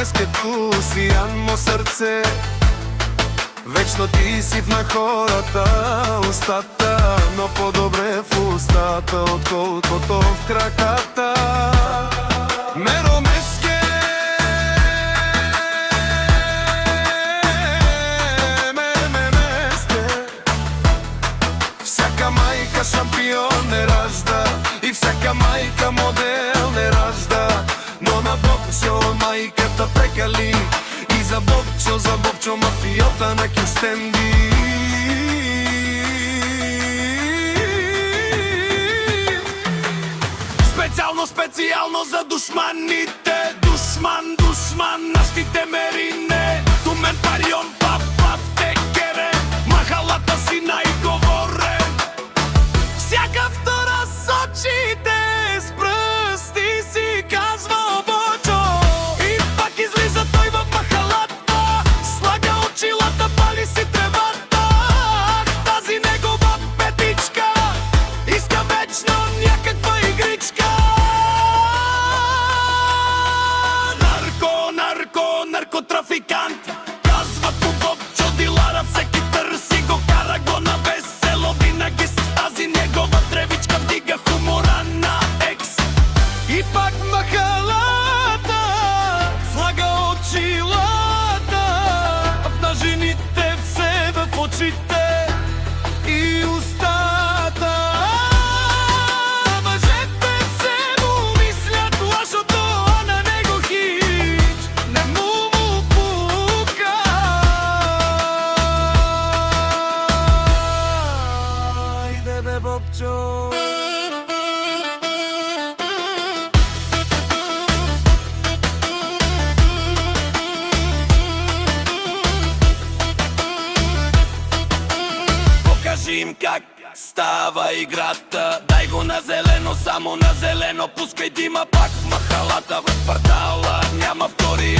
мескето сияно срце. Вечно ти си на хората устата, но по-добре в устата, отколкото в краката. Меро меске, всяка майка шампион не ражда и всяка майка модел не ражда, но на Бобчо майката прекали и за Бобчо мафиота на Кюстенди. Специално за душманите. Душман, нашите мерине. Тумен парион, пап, текере. Махалата си най-говорен. Всяка втора с очите, с пръсти си казва Бочо. И пак излиза той в махалата, слага очилата, пали си тревата. Тази негова петичка иска вечно някаква игричка. Наркотрафикант, казват му Бобчо дилара, всеки търси го, кара го на весело. Винаги с тази негова тревичка вдига хумора на екс. И пак махалата слага очилата на жените все в очите и устата. Мъжете все му мислят лошото, а на него хич не му пука. Айде бе, Бобчо. Покажи им как става играта. Дай го на зелено, само на зелено. Пускай дима пак в махалата. В квартала няма втори